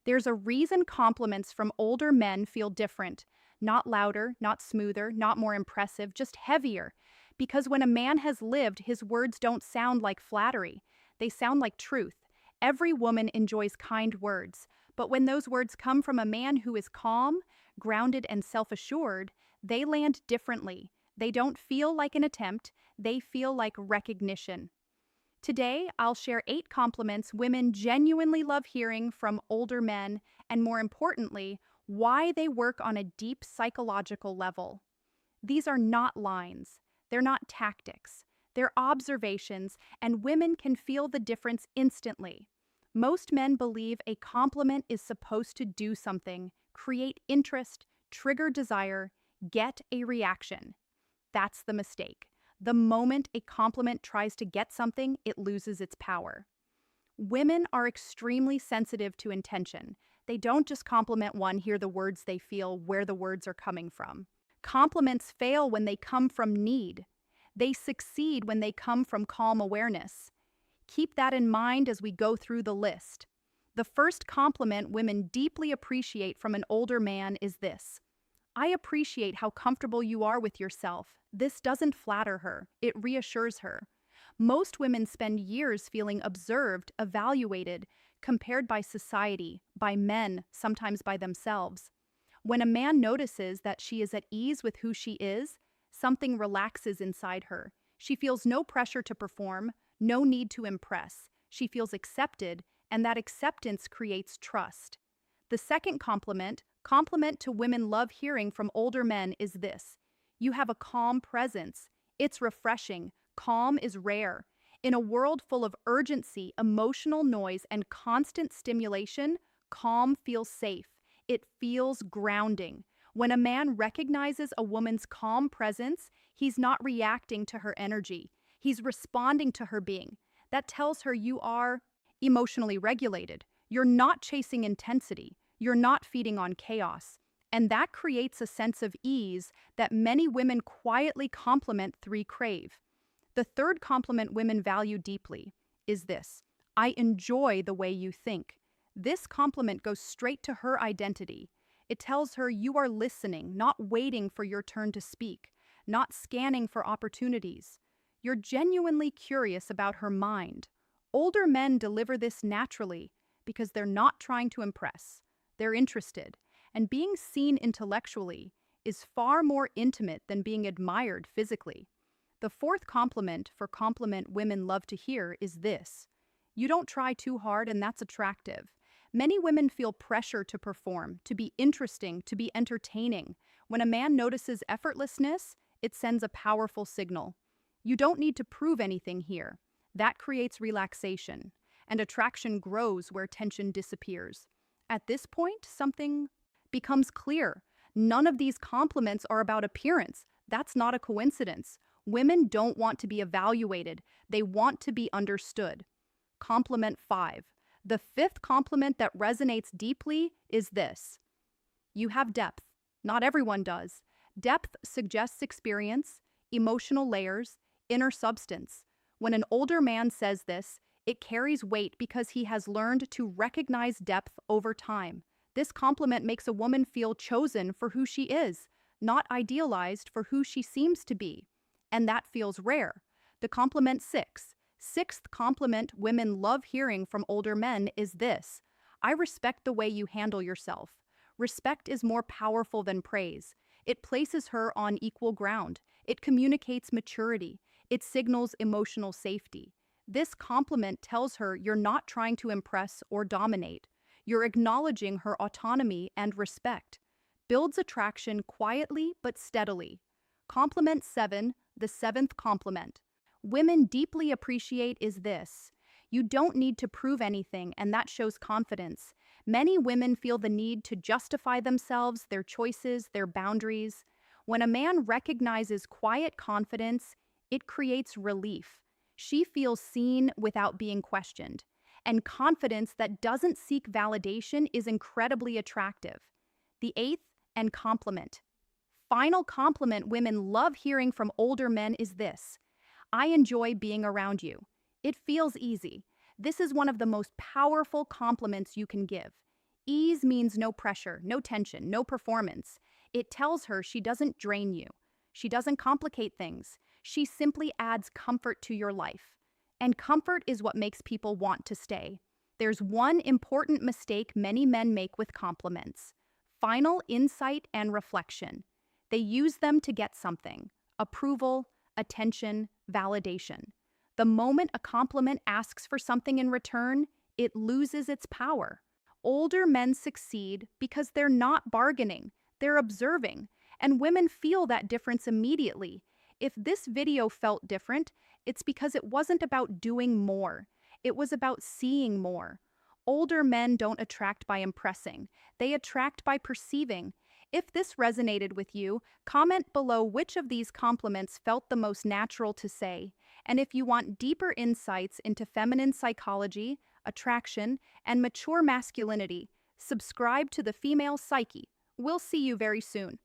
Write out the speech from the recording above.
There's a reason compliments from older men feel different. Not louder, not smoother, not more impressive, just heavier. Because when a man has lived, his words don't sound like flattery. They sound like truth. Every woman enjoys kind words. But when those words come from a man who is calm, grounded, and self-assured, they land differently. They don't feel like an attempt, they feel like recognition. Today, I'll share 8 compliments women genuinely love hearing from older men, and more importantly, why they work on a deep psychological level. These are not lines, they're not tactics, they're observations, and women can feel the difference instantly. Most men believe a compliment is supposed to do something, create interest, trigger desire, get a reaction. That's the mistake. The moment a compliment tries to get something, it loses its power. Women are extremely sensitive to intention. They don't just compliment one, hear the words they feel, where the words are coming from. Compliments fail when they come from need. They succeed when they come from calm awareness. Keep that in mind as we go through the list. The first compliment women deeply appreciate from an older man is this: I appreciate how comfortable you are with yourself. This doesn't flatter her, it reassures her. Most women spend years feeling observed, evaluated, compared by society, by men, sometimes by themselves. When a man notices that she is at ease with who she is, something relaxes inside her. She feels no pressure to perform, no need to impress. She feels accepted, and that acceptance creates trust. The second compliment to women love hearing from older men is this: you have a calm presence. It's refreshing. Calm is rare. In a world full of urgency, emotional noise, and constant stimulation, calm feels safe. It feels grounding. When a man recognizes a woman's calm presence, he's not reacting to her energy. He's responding to her being. That tells her you are emotionally regulated. You're not chasing intensity. You're not feeding on chaos. And that creates a sense of ease that many women quietly compliment through crave. The third compliment women value deeply is this: I enjoy the way you think. This compliment goes straight to her identity. It tells her you are listening, not waiting for your turn to speak, not scanning for opportunities. You're genuinely curious about her mind. Older men deliver this naturally because they're not trying to impress. They're interested, and being seen intellectually is far more intimate than being admired physically. The fourth compliment women love to hear is this: you don't try too hard, and that's attractive. Many women feel pressure to perform, to be interesting, to be entertaining. When a man notices effortlessness, it sends a powerful signal. You don't need to prove anything here. That creates relaxation, and attraction grows where tension disappears. At this point, something becomes clear. None of these compliments are about appearance. That's not a coincidence. Women don't want to be evaluated. They want to be understood. Compliment 5. The fifth compliment that resonates deeply is this: you have depth. Not everyone does. Depth suggests experience, emotional layers, inner substance. When an older man says this, it carries weight because he has learned to recognize depth over time. This compliment makes a woman feel chosen for who she is, not idealized for who she seems to be. And that feels rare. The compliment 6. Sixth compliment women love hearing from older men is this: I respect the way you handle yourself. Respect is more powerful than praise. It places her on equal ground. It communicates maturity. It signals emotional safety. This compliment tells her you're not trying to impress or dominate. You're acknowledging her autonomy and respect. Builds attraction quietly but steadily. Compliment 7, the seventh compliment women deeply appreciate is this: you don't need to prove anything, and that shows confidence. Many women feel the need to justify themselves, their choices, their boundaries. When a man recognizes quiet confidence, it creates relief. She feels seen without being questioned. And confidence that doesn't seek validation is incredibly attractive. The eighth and final compliment women love hearing from older men is this: I enjoy being around you. It feels easy. This is one of the most powerful compliments you can give. Ease means no pressure, no tension, no performance. It tells her she doesn't drain you. She doesn't complicate things. She simply adds comfort to your life. And comfort is what makes people want to stay. There's one important mistake many men make with compliments: final insight and reflection. They use them to get something: approval, attention, validation. The moment a compliment asks for something in return, it loses its power. Older men succeed because they're not bargaining, they're observing, and women feel that difference immediately. If this video felt different, it's because it wasn't about doing more, it was about seeing more. Older men don't attract by impressing, they attract by perceiving. If this resonated with you, comment below which of these compliments felt the most natural to say. And if you want deeper insights into feminine psychology, attraction, and mature masculinity, subscribe to The Female Psyche. We'll see you very soon.